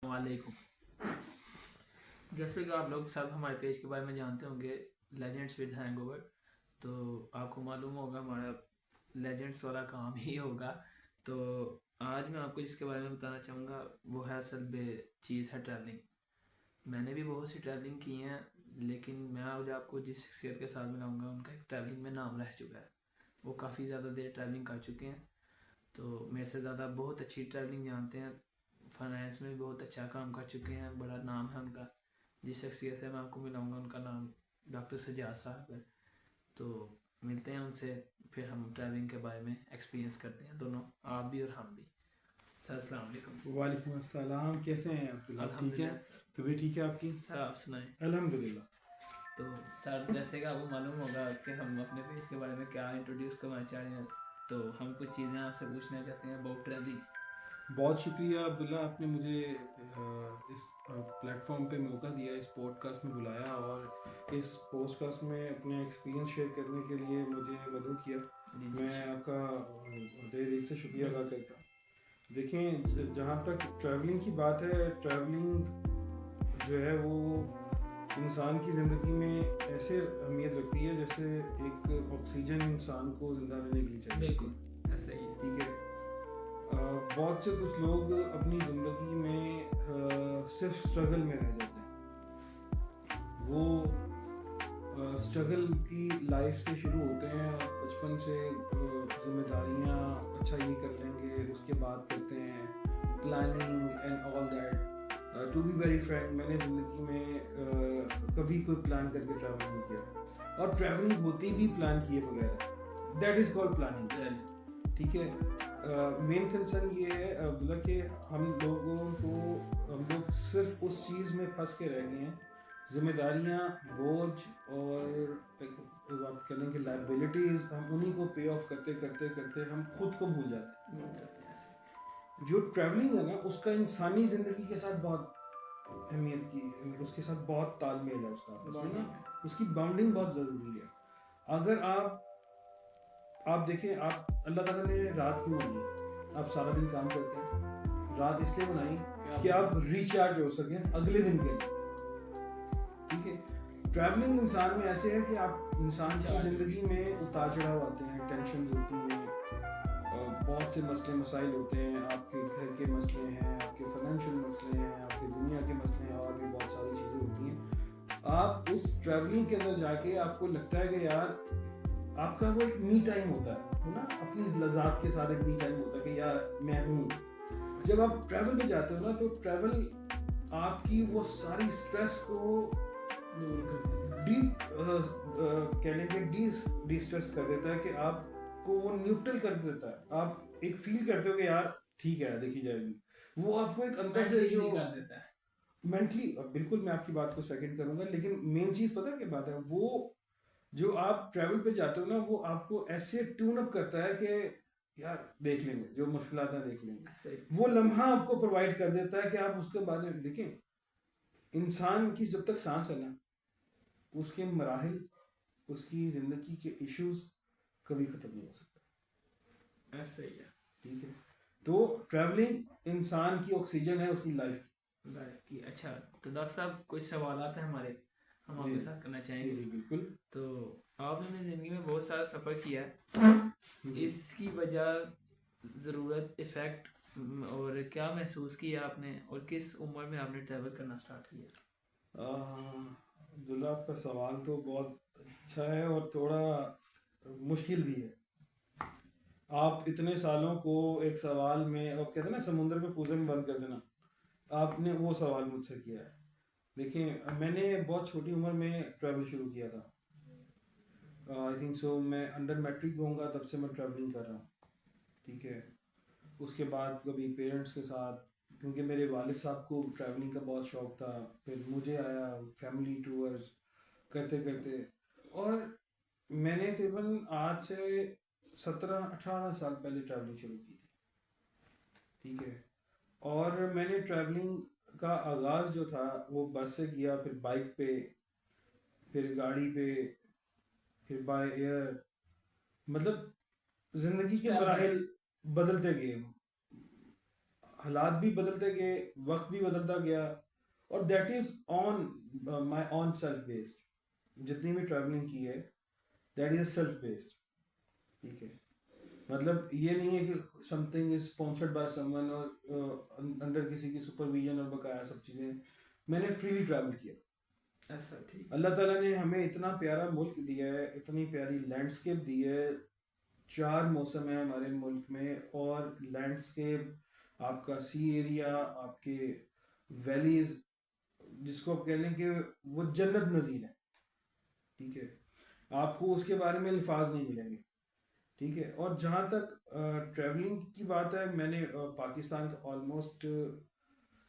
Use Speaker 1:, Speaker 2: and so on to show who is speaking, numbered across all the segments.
Speaker 1: वालेकुम। जैसे कि आप लोग सब हमारे पेज के बारे में जानते होंगे, लेजेंड्स विद हैंगओवर। तो आपको मालूम होगा हमारा लेजेंड्स वाला काम ही होगा। तो आज मैं आपको जिसके बारे में बताना चाहूँगा वो है असल में चीज़ है ट्रैवलिंग। मैंने भी बहुत सी ट्रैवलिंग की हैं, लेकिन मैं आज आपको जिस शख्सियत के साथ मिलाऊंगा उनका एक ट्रैवलिंग में नाम रह चुका है। वो काफ़ी ज़्यादा देर ट्रैवलिंग कर चुके हैं, तो मेरे से ज़्यादा बहुत अच्छी ट्रैवलिंग जानते हैं। फाइनेंस में भी बहुत अच्छा काम कर चुके हैं, बड़ा नाम है उनका। जिस शख्सियत से मैं आपको मिलाऊंगा उनका नाम डॉक्टर सजाद साहब है। तो मिलते हैं उनसे, फिर हम ट्रैवलिंग के बारे में एक्सपीरियंस करते हैं, दोनों, आप भी और हम भी। सर अस्सलाम वालेकुम।
Speaker 2: वालेकुम अस्सलाम। कैसे हैं अब्दुल्ला? आप ठीक हैं?
Speaker 1: अल्हम्दुलिल्लाह सर।
Speaker 2: तबीयत ठीक है आपकी?
Speaker 1: सर आप सुनाएं।
Speaker 2: अल्हम्दुलिल्लाह।
Speaker 1: तो सर जैसे कि आपको मालूम होगा कि हम अपने पेज के बारे में क्या इंट्रोड्यूस करना चाह रहे हैं, तो हम कुछ चीज़ें आपसे पूछना चाहते हैं अबाउट ट्रैवलिंग।
Speaker 2: बहुत शुक्रिया अब्दुल्ला, आपने मुझे इस प्लेटफॉर्म पे मौका दिया, इस पॉडकास्ट में बुलाया और इस पॉडकास्ट में अपने एक्सपीरियंस शेयर करने के लिए मुझे मदद किया। मैं आपका तहे दिल से शुक्रिया अदा करता हूँ। देखें, जहाँ तक ट्रैवलिंग की बात है, ट्रैवलिंग जो है वो इंसान की ज़िंदगी में ऐसे अहमियत रखती है जैसे एक ऑक्सीजन इंसान को ज़िंदा रहने के लिए चाहिए।
Speaker 1: बिल्कुल ऐसा ही है।
Speaker 2: ठीक है। बहुत से कुछ लोग अपनी ज़िंदगी में सिर्फ स्ट्रगल में रह जाते हैं। वो स्ट्रगल की लाइफ से शुरू होते हैं, बचपन से जिम्मेदारियाँ, अच्छा ये कर लेंगे, उसके बाद करते हैं planning and all that. To be very frank, मैंने ज़िंदगी में कभी कोई प्लान करके ट्रैवल नहीं किया, और ट्रैवलिंग होती भी प्लान किए बगैर। That is called planning. ठीक है। मेन कंसर्न ये है अब्दुल्ला कि हम लोग सिर्फ उस चीज़ में फंस के रह गए हैं, जिम्मेदारियाँ, बोझ और आप कह लें कि लाइबिलिटीज़, हम उन्हीं को पे ऑफ करते करते करते हम खुद को भूल जाते हैं। जो ट्रैवलिंग है ना, उसका इंसानी ज़िंदगी के साथ बहुत अहमियत की, उसके साथ बहुत तालमेल है उसका आपस में ना, उसकी बाउंडिंग बहुत ज़रूरी है। अगर आप देखें, आप अल्लाह ताला ने रात क्यों बनाई? आप सारा दिन काम करते हैं, रात इसलिए बनाई कि आप रिचार्ज हो सकें अगले दिन के लिए। ठीक है। ट्रैवलिंग इंसान में ऐसे है कि आप इंसान की ज़िंदगी में उतार चढ़ाव आते हैं, टेंशन होती हैं, बहुत से मसले मसाइल होते हैं, आपके घर के मसले हैं, आपके फाइनेंशियल मसले हैं, आपके दुनिया के मसले हैं, और भी बहुत सारी चीज़ें होती हैं। आप उस ट्रैवलिंग के अंदर जाके आपको लगता है कि यार आपका वो एक मी टाइम होता है ना, अपनी लज़ात के साथ एक मी टाइम होता है कि यार मैं हूँ। जब आप ट्रैवल पे जाते हो ना, तो ट्रैवल आपकी वो सारी स्ट्रेस को डीप कह लेंगे डी स्ट्रेस कर देता है, कि आपको वो न्यूट्रल कर देता है। आप एक फील करते हो कि यार ठीक है, देखी जाएगी। वो आपको एक अंदर से जो
Speaker 1: कर देता है
Speaker 2: मेंटली, बिल्कुल मैं आपकी बात को सेकंड करूंगा, लेकिन मेन चीज़ पता है क्या बात है? वो जो आप ट्रैवल पे जाते हो ना, वो आपको ऐसे ट्यून अप करता है कि यार देख लेंगे, जो मुश्किलात है देख लेंगे। वो लम्हा आपको प्रोवाइड कर देता है कि आप उसके बाद में देखें। इंसान की जब तक सांस है ना, उसके मराहिल, उसकी ज़िंदगी के इश्यूज कभी ख़त्म नहीं हो सकते।
Speaker 1: ऐसा ही है।
Speaker 2: ठीक है। तो ट्रैवलिंग इंसान की ऑक्सीजन है उसकी लाइफ
Speaker 1: की। अच्छा, तो डॉक्टर साहब कुछ सवाल हैं हमारे, हम आपके साथ करना चाहेंगे।
Speaker 2: जी बिल्कुल।
Speaker 1: तो आपने अपनी ज़िंदगी में बहुत सारा सफ़र किया है, इसकी वजह, ज़रूरत, इफ़ेक्ट और क्या महसूस किया आपने, और किस उम्र में आपने ट्रैवल करना स्टार्ट किया?
Speaker 2: अब्दुल्ला, आपका सवाल तो बहुत अच्छा है और थोड़ा मुश्किल भी है। आप इतने सालों को एक सवाल में, आप कहते हैं ना समुद्र को कूजे में बंद कर देना, आपने वो सवाल मुझसे किया है। देखिए, मैंने बहुत छोटी उम्र में ट्रैवल शुरू किया था। आई थिंक सो मैं अंडर मैट्रिक होऊंगा तब से मैं ट्रैवलिंग कर रहा हूँ। ठीक है। उसके बाद कभी पेरेंट्स के साथ, क्योंकि मेरे वालिद साहब को ट्रैवलिंग का बहुत शौक था, फिर मुझे आया, फैमिली टूर्स करते करते, और मैंने तकरीबन आज से 17-18 साल पहले ट्रैवलिंग शुरू की थी। ठीक है। और मैंने ट्रैवलिंग का आगाज़ जो था वो बस से किया, फिर बाइक पे, फिर गाड़ी पे, फिर बाय एयर। मतलब ज़िंदगी के मराहिल बदलते गए। हालात भी बदलते गए, वक्त भी बदलता गया, और that is on my on self based. जितनी भी ट्रैवलिंग की है दैट इज सेल्फ बेस्ड। ठीक है, मतलब ये नहीं है कि something is sponsored by someone और अंडर किसी की सुपरविजन और बकाया सब चीज़ें। मैंने फ्रीली ट्रैवल किया।
Speaker 1: ऐसा ठीक।
Speaker 2: अल्लाह ताला ने हमें इतना प्यारा मुल्क दिया है, इतनी प्यारी लैंडस्केप दी है। 4 मौसम है हमारे मुल्क में, और लैंडस्केप आपका सी एरिया, आपके वैलीज, जिसको आप कह लें कि वो जन्नत नज़ीर है। ठीक है, आपको उसके बारे में अल्फाज नहीं मिलेंगे। ठीक है, और जहाँ तक ट्रैवलिंग की बात है, मैंने पाकिस्तान का ऑलमोस्ट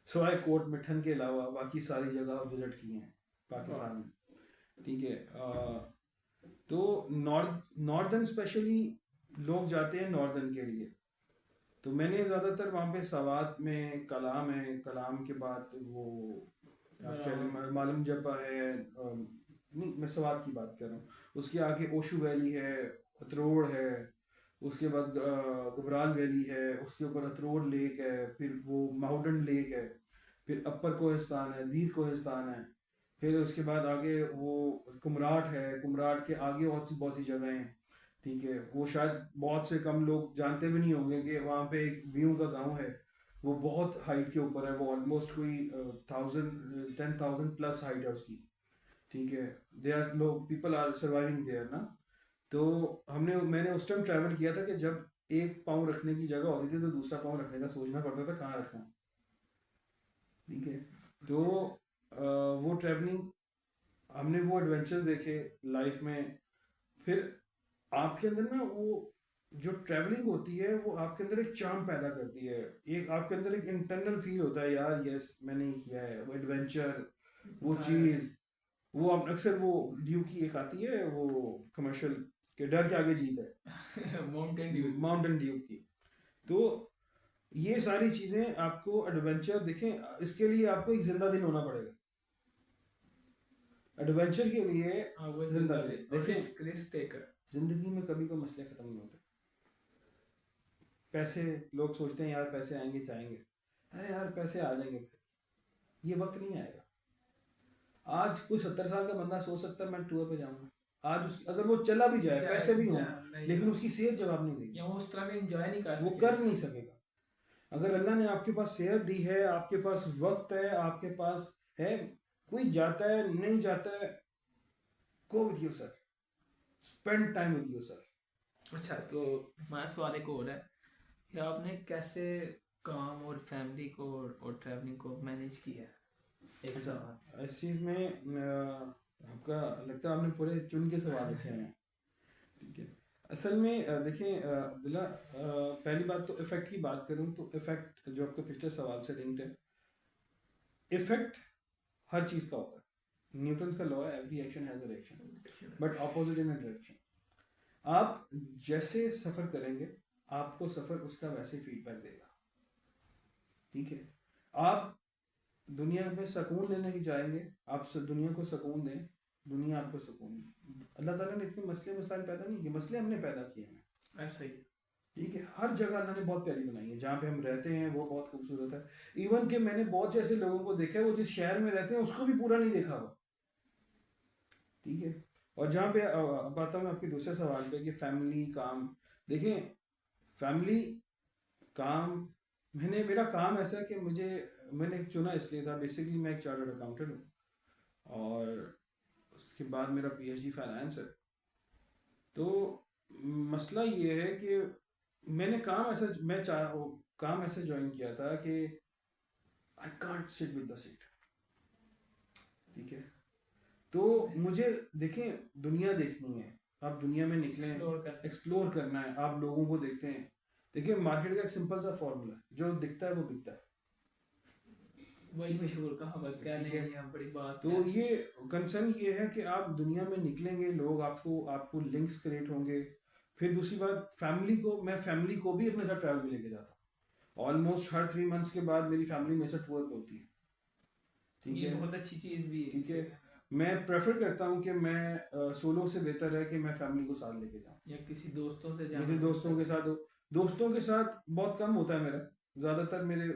Speaker 2: सवाए कोट मिठन के अलावा बाकी सारी जगह विजिट की हैं पाकिस्तान में। ठीक है, तो नॉर्दर्न स्पेशली लोग जाते हैं नॉर्दर्न के लिए। तो मैंने ज़्यादातर वहाँ पे सवात में कलाम है, कलाम के बाद वो आप कह लें मालूम जब्बा है, नहीं मैं सवात की बात कर रहा हूँ। उसके आगे ओशू वैली है, अतरोड़ है, उसके बाद गबराल वैली है, उसके ऊपर अतरोड़ लेक है, फिर वो माउंटेन लेक है, फिर अपर कोहिस्तान है, दीर कोहिस्तान है, फिर उसके बाद आगे वो कुमराट है, कुमराट के आगे बहुत सी जगह हैं। ठीक है, वो शायद बहुत से कम लोग जानते भी नहीं होंगे कि वहाँ पे एक व्यू का गांव है। वो बहुत हाइट के ऊपर है, वो ऑलमोस्ट कोई 10,000 प्लस हाइट है उसकी। ठीक है, दे आर लोग पीपल आर सर्वाइविंग देयर ना। तो मैंने उस टाइम ट्रैवल किया था कि जब एक पाँव रखने की जगह होती थी तो दूसरा पाँव रखने का सोचना पड़ता था कहाँ रखना। ठीक है, तो वो ट्रैवलिंग, हमने वो एडवेंचर्स देखे लाइफ में। फिर आपके अंदर ना वो जो ट्रैवलिंग होती है वो आपके अंदर एक चार्म पैदा करती है। एक आपके अंदर एक इंटरनल फील होता है, यार यस मैंने ये किया है, वो एडवेंचर, वो चीज़। वो अक्सर वो ड्यू की एक आती है वो कमर्शियल के डर के आगे जीत है,
Speaker 1: माउंटेन ड्यू।
Speaker 2: माउंटेन ड्यू की। तो ये सारी चीजें आपको एडवेंचर देखें, इसके लिए आपको एक जिंदा दिल होना पड़ेगा। एडवेंचर के लिए
Speaker 1: हाँ वो
Speaker 2: जिंदा
Speaker 1: जिंदा
Speaker 2: दिल
Speaker 1: है और
Speaker 2: देखें।
Speaker 1: Risk taker.
Speaker 2: जिंदगी में कभी कोई मसले खत्म नहीं होते। पैसे, लोग सोचते हैं यार पैसे आएंगे जाएंगे, अरे यार पैसे आ जाएंगे, ये वक्त नहीं आएगा। आज कोई 70 साल का बंदा सोच सकता है मैं टूर पे जाऊंगा, आज अगर वो चला भी जाए, पैसे भी हों, लेकिन उसकी सेहत जवाब नहीं देगी,
Speaker 1: या वो उस तरह का एंजॉय नहीं कर
Speaker 2: वो कर नहीं सकेगा। अगर अल्लाह ने आपके पास सेहत दी है, आपके पास वक्त है, आपके पास है, कोई जाता है नहीं जाता है, go with yourself, spend time with yourself.
Speaker 1: अच्छा, तो हमारा सवाल एक और है कि आपने कैसे काम और फैमिली को और ट्रैवलिंग को मैनेज किया है एक साथ?
Speaker 2: इस चीज़ में आपका लगता है आपने पूरे चुन के सवाल रखे हैं। ठीक है, असल में देखें अब्दुल्ला, पहली बात तो इफेक्ट की बात करूं तो इफेक्ट जो आपके पिछले सवाल से लिंक्ड है, इफेक्ट हर चीज़ का होता है। न्यूटन का लॉ है, every action has a reaction but opposite in a direction. आप जैसे सफ़र करेंगे आपको सफ़र उसका वैसे फीडबैक देगा। ठीक है, आप दुनिया में सुकून लेने की जाएंगे, आप दुनिया को सुकून दें, दुनिया आपको सुकून दें। अल्लाह ताला ने इतने मसले मसाइल पैदा नहीं किए, मसले हमने पैदा किए हैं।
Speaker 1: ऐसा ही।
Speaker 2: ठीक है, हर जगह अल्लाह ने बहुत प्यारी बनाई है, जहाँ पे हम रहते हैं वो बहुत खूबसूरत है। इवन कि मैंने बहुत से ऐसे लोगों को देखा है वो जिस शहर में रहते हैं उसको भी पूरा नहीं देखा हुआ। ठीक है, और जहाँ पे अब आता हूँ मैं आपके दूसरे सवाल पे कि फैमिली काम। देखें, फैमिली काम, मेरा काम ऐसा है कि मैंने चुना इसलिए था, बेसिकली मैं एक चार्टर्ड अकाउंटेंट हूँ और उसके बाद मेरा पीएचडी फाइनेंस है। तो मसला ये है कि मैंने काम ऐसे ज्वाइन किया था कि I can't sit with the seat. ठीक है, तो मुझे देखें दुनिया देखनी है, आप दुनिया में निकलें, एक्सप्लोर करना है, आप लोगों को देखते हैं। देखिए मार्केट का एक सिंपल सा फॉर्मूला है, जो दिखता है वो बिकता है।
Speaker 1: वही मशहूर कहावत कह लें या बड़ी बात।
Speaker 2: तो ये कंसर्न ये है कि आप दुनिया में निकलेंगे, लोग आपको लिंक्स क्रिएट होंगे। फिर दूसरी बात, मैं फैमिली को भी अपने साथ ट्रैवल में लेके जाता हूँ। ऑलमोस्ट हर 3 मंथ्स के बाद मेरी फैमिली मेरे साथ टूर पे होती है। ठीक
Speaker 1: ये
Speaker 2: है,
Speaker 1: बहुत अच्छी चीज़ भी है।
Speaker 2: ठीक है, मैं प्रेफर करता हूँ कि मैं सोलो से बेहतर है कि मैं फैमिली को साथ लेके जाऊँ
Speaker 1: या किसी दोस्तों से
Speaker 2: किसी दोस्तों के साथ बहुत कम होता है मेरा। ज़्यादातर मेरे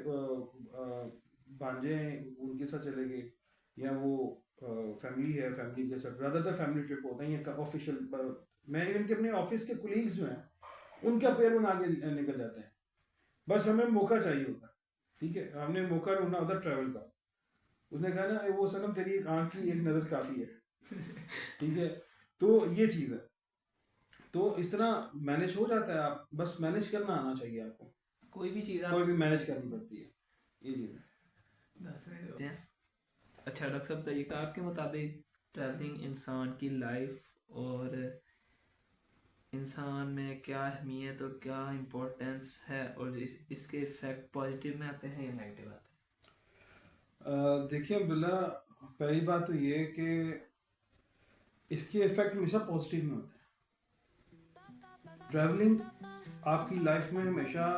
Speaker 2: भांजे हैं उनके साथ चले गए, या वो फैमिली है, फैमिली के साथ ज़्यादातर फैमिली ट्रिप होता है या ऑफिशियल। मैं इवन के अपने ऑफिस के कुलीग्स जो हैं उनका पेयर बना के निकल जाते हैं। बस हमें मौका चाहिए होता है, ठीक है, हमने मौका ढूंढना होता है ट्रैवल का। उसने कहा ना, वो सनम तेरी एक आंख की एक नज़र काफ़ी है। ठीक है, तो ये चीज़ है। तो इस तरह मैनेज हो जाता है, आप बस मैनेज करना आना चाहिए आपको,
Speaker 1: कोई भी चीज़
Speaker 2: कोई भी मैनेज करनी पड़ती है, ये चीज़ है।
Speaker 1: 10 मिनट होते हैं। अच्छा डॉक्टर साहब बताइए, आपके मुताबिक ट्रैवलिंग इंसान की लाइफ और इंसान में क्या अहमियत और क्या इम्पोर्टेंस है, और इसके इफेक्ट पॉजिटिव में आते हैं या नेगेटिव आते
Speaker 2: देखिए अब्दुल्ला, पहली बात तो ये है कि इसके इफेक्ट हमेशा पॉजिटिव में होते हैं। ट्रैवलिंग आपकी लाइफ में हमेशा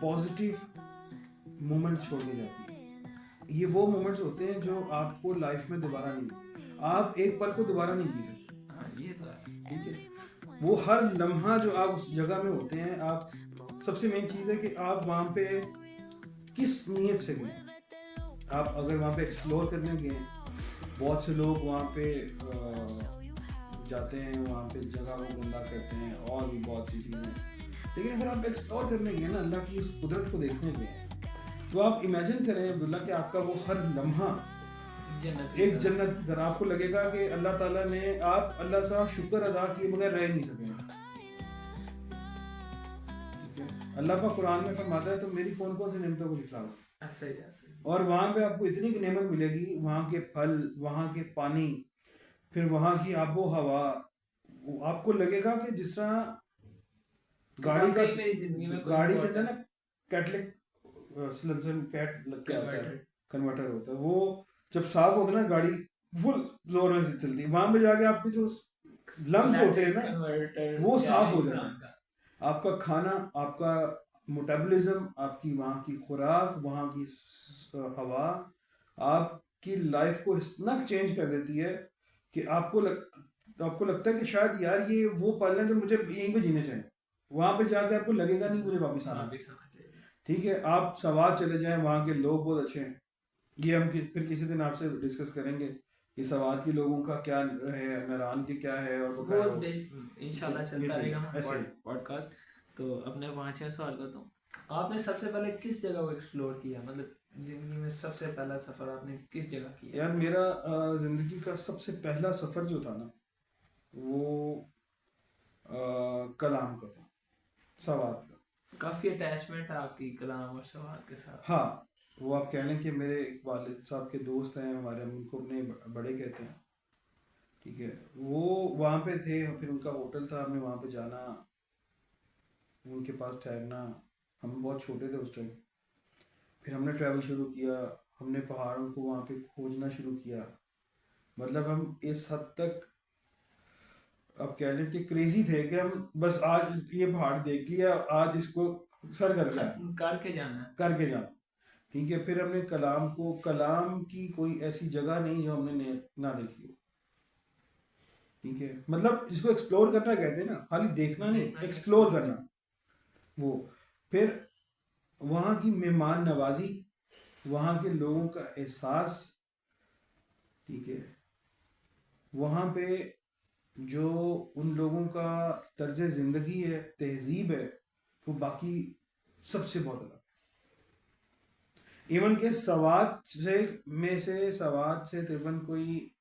Speaker 2: पॉजिटिव मोमेंट्स छोड़ के जाती है। ये वो मोमेंट्स होते हैं जो आपको लाइफ में दोबारा नहीं, आप एक पल को दोबारा नहीं जी सकते।
Speaker 1: हैं? हाँ ये तो है।
Speaker 2: ठीक है, वो हर लम्हा जो आप उस जगह में होते हैं, आप सबसे मेन चीज़ है कि आप वहाँ पे किस नीयत से गए। आप अगर वहाँ पे एक्सप्लोर करने गए, बहुत से लोग वहाँ पे जाते हैं, वहाँ पे जगह को गंदा करते हैं और भी बहुत सी चीज़ें। लेकिन अगर आप एक्सप्लोर करने गए ना, अल्लाह की उस कुदरत को देखने गए, तो आप इमेजिन करें अब्दुल्ला कि आपका वो हर लम्हा
Speaker 1: जन्नत
Speaker 2: एक जन्नत की तरह, आपको लगेगा कि अल्लाह ताला ने, आप अल्लाह का शुक्र अदा किए बगैर रह नहीं सकेंगे। ठीक है, अल्लाह का कुरान में फरमाता है, तो मेरी कौन कौन सी नेमतों को दिखलाओ।
Speaker 1: ऐसा ही ऐसा ही।
Speaker 2: और वहाँ पे आपको इतनी नेमत मिलेगी, वहाँ के फल, वहाँ के पानी, फिर वहाँ की आबो हवा, आपको लगेगा कि जिस तरह गाड़ी का,
Speaker 1: मेरी जिंदगी में
Speaker 2: गाड़ी के अंदर ना कैटलिक सिलेंसर कैट लग के आता है, कन्वर्टर होता है, वो जब साफ होता है ना गाड़ी फुल जोर में से चलती है, वहां पे जाके आपके जो लंग्स होते हैं ना वो साफ हो जाते हैं। आपका खाना, आपका मेटाबॉलिज्म, आपकी वहाँ की खुराक, वहाँ की हवा आपकी लाइफ को इतना चेंज कर देती है कि आपको लगता है कि शायद यार ये वो पल है जो मुझे यहीं पे जीने चाहिए। वहां पे जाके आपको लगेगा नहीं मुझे वापस आना।
Speaker 1: चाहिए।
Speaker 2: ठीक है, आप सवात चले जाएं, वहाँ के लोग बहुत अच्छे हैं। ये हम फिर किसी दिन आपसे डिस्कस करेंगे कि सवात के लोगों का क्या है, नरान के क्या है, और
Speaker 1: वो इंशाल्लाह चलता रहेगा पॉडकास्ट। तो अपने 5-6 सवाल का, तो आपने सबसे पहले किस जगह को एक्सप्लोर किया, मतलब जिंदगी में सबसे पहला सफर आपने किस जगह किया?
Speaker 2: यार मेरा जिंदगी का सबसे पहला सफर जो था ना, वो कलाम का था, सवात का।
Speaker 1: काफी अटैचमेंट है आपकी कलाम और सवात के साथ।
Speaker 2: हाँ, वो आप कह लें कि मेरे एक वालिद साहब के दोस्त हैं हमारे, हम उनको अपने बड़े कहते हैं। ठीक है, वो वहाँ पे थे, फिर उनका होटल था, हमें वहाँ पे जाना, उनके पास ठहरना। हम बहुत छोटे थे उस टाइम। फिर हमने ट्रैवल शुरू किया, हमने पहाड़ों को वहाँ पे खोजना शुरू किया। मतलब हम इस हद तक, अब कह लें कि क्रेजी थे कि हम बस आज ये पहाड़ देख लिया, आज इसको सर
Speaker 1: करके जाना है,
Speaker 2: करके जाना। ठीक है, फिर हमने कलाम की कोई ऐसी जगह नहीं जो हमने ना देखी हो। ठीक है, मतलब इसको एक्सप्लोर करना कहते हैं ना, खाली देखना नहीं, एक्सप्लोर करना। वो फिर वहाँ की मेहमान नवाजी, वहाँ के लोगों का एहसास, ठीक है, वहाँ पे जो उन लोगों का तर्ज ज़िंदगी है, तहजीब है, वो बाकी सबसे बहुत अलग। इवन के सवात से तकरीबन कोई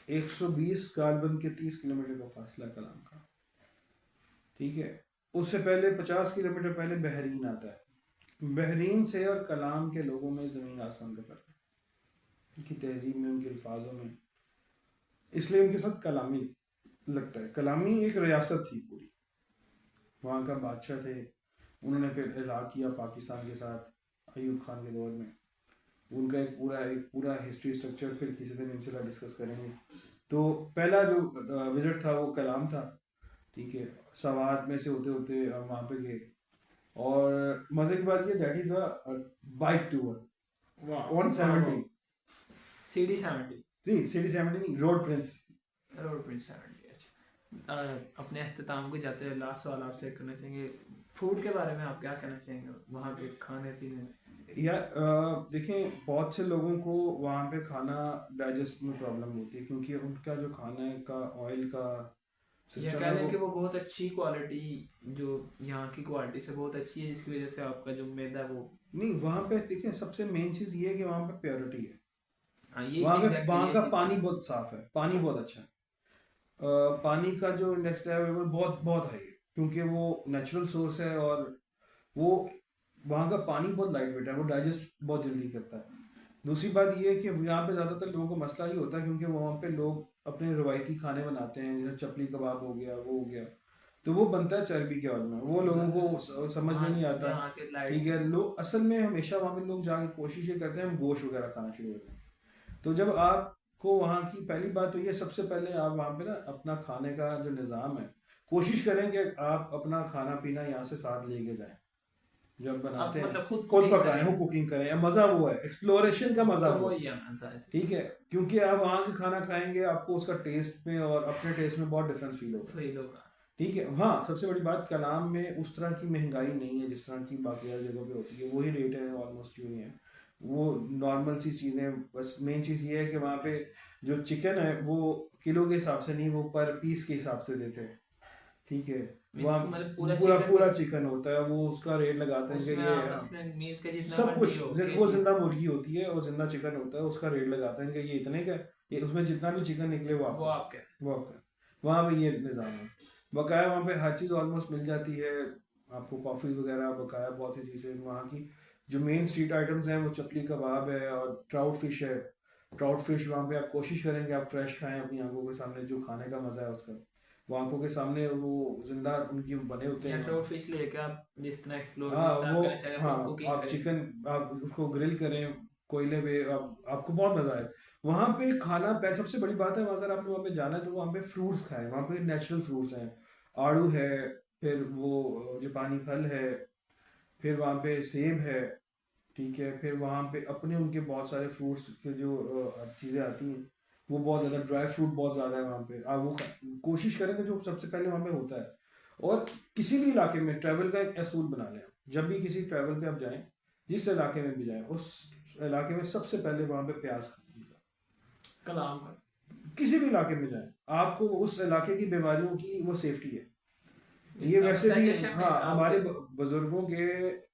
Speaker 2: 120 गालबन के 30 किलोमीटर का फासला कलाम का। ठीक है, उससे पहले 50 किलोमीटर पहले बहरीन आता है। बहरीन से और कलाम के लोगों में ज़मीन आसमान का फर्क है, उनकी तहजीब में, उनके अल्फाजों में। इसलिए उनके साथ कलामी लगता है। कलामी एक रियासत थी पूरी, वहाँ का बादशाह थे, उन्होंने फिर इलाक़ किया पाकिस्तान के साथ अयूब खान के दौर में। उनका एक पूरा हिस्ट्री स्ट्रक्चर फिर किसी दिन इंशाल्लाह डिस्कस करेंगे। तो पहला जो विजिट था वो कलाम था। ठीक है, सवात में से होते होते हम वहाँ पे गए, और मज़े की बात ये, that is a bike tour on 70
Speaker 1: CD70
Speaker 2: जी, CD70 नहीं, रोड प्रिंस
Speaker 1: 70। अच्छा, अपने अख्ताम को जाते हैं, लास्ट सवाल आपसे करना चाहेंगे, फूड के बारे में आप क्या कहना चाहेंगे वहाँ के खाने पीने में?
Speaker 2: यार देखें, बहुत से लोगों को वहाँ पे खाना डाइजेस्ट में प्रॉब्लम होती है, क्योंकि उनका जो खाने का ऑयल का
Speaker 1: या
Speaker 2: सिस्टम
Speaker 1: कह
Speaker 2: है
Speaker 1: लें
Speaker 2: वो
Speaker 1: कि वो बहुत अच्छी क्वालिटी, जो यहाँ की क्वालिटी से बहुत अच्छी है, जिसकी वजह से आपका जो मैदा वो।
Speaker 2: नहीं। वहाँ पे देखें, सबसे मेन चीज़ ये है कि वहाँ पे प्योरिटी है।
Speaker 1: हाँ, ये
Speaker 2: वहाँ पे
Speaker 1: एग्जैक्टली
Speaker 2: वहाँ
Speaker 1: ये
Speaker 2: का
Speaker 1: चीज़
Speaker 2: पानी
Speaker 1: थी।
Speaker 2: बहुत साफ है, पानी बहुत अच्छा है। पानी का जो इंडेक्स लेवल है वो बहुत बहुत हाई है, क्योंकि वो नेचुरल सोर्स है। और वो वहाँ का पानी बहुत लाइट वेट है, वो डाइजेस्ट बहुत जल्दी करता है। दूसरी बात ये है कि यहाँ पे ज़्यादातर लोगों को मसला ये होता है, क्योंकि वहाँ पे लोग अपने रवायती खाने बनाते हैं, जैसे चपली कबाब हो गया, वो हो गया, तो वो बनता है चर्बी के ऑयल में, वो लोगों को समझ में
Speaker 1: वहाँ
Speaker 2: नहीं आता।
Speaker 1: जहाँ के लाइट।
Speaker 2: ठीक है, लोग असल में हमेशा वहाँ पे लोग जाके कोशिश ये करते हैं हम गोश्त वगैरह खाना शुरू करते हैं। तो जब आपको वहाँ की पहली बात तो ये, सबसे पहले आप वहाँ पे ना अपना खाने का जो निज़ाम है, कोशिश करें कि आप अपना खाना पीना यहाँ से साथ लेके जाएं। जब
Speaker 1: आप
Speaker 2: बनाते हैं
Speaker 1: मतलब खुद
Speaker 2: खुद
Speaker 1: कुकिंग
Speaker 2: पकाएं,
Speaker 1: करें,
Speaker 2: हो कुकिंग करें, मज़ा वो है, एक्सप्लोरेशन का मज़ा
Speaker 1: तो
Speaker 2: वो
Speaker 1: वो
Speaker 2: है।
Speaker 1: ही है ना सारे से।
Speaker 2: ठीक है, क्योंकि आप वहाँ का खाना खाएंगे, आपको उसका टेस्ट में और अपने टेस्ट में बहुत डिफरेंस फील होगा।
Speaker 1: सही लोग।
Speaker 2: ठीक है, हाँ, सबसे बड़ी बात, कलाम में उस तरह की महंगाई नहीं है जिस तरह की बाकी हर जगह पे होती है, वही रेट है, ऑलमोस्ट यूँ ही है, वो नॉर्मल सी चीज़ें। बस मेन चीज़ ये है कि वहाँ पे जो चिकन है वो किलो के हिसाब से नहीं, वो पर पीस के हिसाब से देते हैं। ठीक है, वहाँ
Speaker 1: मतलब पूरा
Speaker 2: पूरा
Speaker 1: चिकन
Speaker 2: पूरा चिकन होता है, वो उसका रेट लगाते हैं कि
Speaker 1: उसमें
Speaker 2: ये
Speaker 1: आप मसलन मील्स का जितना
Speaker 2: सब
Speaker 1: मर्जी
Speaker 2: कुछ
Speaker 1: हो
Speaker 2: वो
Speaker 1: केजी।
Speaker 2: जिंदा मुर्गी होती है, वो जिंदा चिकन होता है, उसका रेट लगाते हैं कि ये इतने का, ये उसमें जितना भी चिकन निकले वो
Speaker 1: वो
Speaker 2: आपका,
Speaker 1: आपके।
Speaker 2: वो आपका। वहाँ पे ये निज़ाम है, बकाया वहाँ पे हर चीज़ ऑलमोस्ट मिल जाती है आपको, कॉफ़ी वगैरह, बकाया बहुत सी चीज़ें वहाँ की। जो मेन स्ट्रीट आइटम्स हैं वो चपली कबाब है और ट्राउट फिश है। ट्राउट फिश वहाँ पे आप कोशिश करेंगे आप फ्रेश खाएं अपनी आंखों के सामने, जो खाने का मज़ा है उसका, वो आंखों के सामने वो जिंदा उनकी बने होते
Speaker 1: या
Speaker 2: हैं।
Speaker 1: ट्राउट फिश लेके आप जिस तरह एक्सप्लोर,
Speaker 2: हाँ
Speaker 1: जिस तरह
Speaker 2: वो,
Speaker 1: आप करना चाह रहे हैं,
Speaker 2: हाँ,
Speaker 1: खुद कुकिंग
Speaker 2: आप
Speaker 1: करें।
Speaker 2: चिकन आप उसको ग्रिल करें कोयले पे, आपको बहुत मजा आए वहाँ पे खाना। पहले सबसे बड़ी बात है, अगर आपने वहाँ पे जाना है तो वहाँ पे फ्रूट्स खाएं, वहाँ पे नेचुरल फ्रूट्स हैं, आड़ू है, फिर वो जापानी फल है, फिर वहाँ पे सेब है। ठीक है, फिर वहाँ पे अपने उनके बहुत सारे फ्रूट्स के जो चीज़ें आती हैं, वो बहुत ज़्यादा, ड्राई फ्रूट बहुत ज़्यादा है वहाँ पे। आप वो कोशिश करेंगे जो सबसे पहले वहाँ पे होता है। और किसी भी इलाके में ट्रैवल का एक असूल बना लें, जब भी किसी ट्रैवल पे आप जाएं, जिस इलाके में भी जाएं, उस इलाके में सबसे पहले वहाँ पे प्याज खाइएगा।
Speaker 1: कलाम का।
Speaker 2: किसी भी इलाके में जाएं, आपको उस इलाके की बीमारियों की वो सेफ्टी है। ये
Speaker 1: आप
Speaker 2: वैसे भी,
Speaker 1: डाइजेशन में
Speaker 2: हाँ, हमारे
Speaker 1: आपके।
Speaker 2: बुजुर्गों के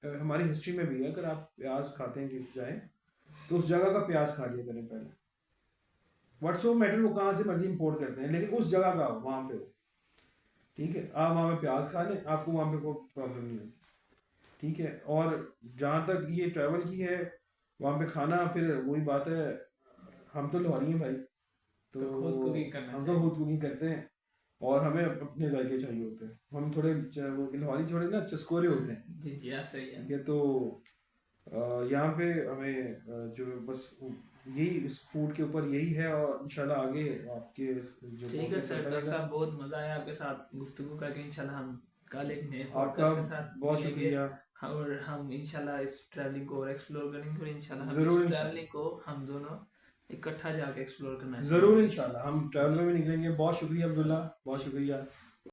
Speaker 2: हमारी हिस्ट्री में भी है, अगर आप प्याज खाते हैं कि जाएं तो उस जगह का प्याज खा लिया करें पहले। व्हाट्स वो मैटर, वो कहाँ से मर्जी इंपोर्ट करते हैं, लेकिन उस जगह का हो, वहाँ पे हो। ठीक है, आप वहाँ पे प्याज खा लें, आपको वहाँ पे कोई प्रॉब्लम नहीं होगी। ठीक है, और जहाँ तक ये ट्रैवल की है, वहाँ पे खाना, फिर वही बात है, हम तो लाहौरी हैं भाई, तो
Speaker 1: तो खुद कुकिंग करना
Speaker 2: हम तो
Speaker 1: चाहिए।
Speaker 2: खुद कुकिंग करते हैं, और हमें अपने जायके चाहिए होते हैं। हम थोड़े वो लाहौरी थोड़े ना चस्कोरे होते हैं।
Speaker 1: जी जी, हाँ सही है।
Speaker 2: ठीक है, तो यहाँ पे हमें जो बस यही, इस फूड के ऊपर यही है, और इंशाल्लाह आगे आपके जो
Speaker 1: ठीक है
Speaker 2: मौके
Speaker 1: सर,
Speaker 2: चलता
Speaker 1: डॉक्टर
Speaker 2: रहेगा।
Speaker 1: साहब बहुत मज़ा आया आपके साथ गुफ्तगू करके। इंशाल्लाह हम कल एक नए
Speaker 2: आपका
Speaker 1: पॉडकास्ट के साथ
Speaker 2: बहुत
Speaker 1: मिलेंगे।
Speaker 2: शुक्रिया।
Speaker 1: और हम इंशाल्लाह इस ट्रैवलिंग को और एक्सप्लोर करेंगे, और इंशाल्लाह हम इस
Speaker 2: ज़रूर
Speaker 1: ट्रैवलिंग
Speaker 2: इंशाल्लाह,
Speaker 1: को हम दोनों इकट्ठा जाके एक्सप्लोर करना
Speaker 2: ज़रूर
Speaker 1: चाहेंगे
Speaker 2: इंशाल्लाह हम ट्रैवल में भी निकलेंगे। बहुत शुक्रिया अब्दुल्ला, बहुत
Speaker 1: इंशाल्लाह।
Speaker 2: शुक्रिया।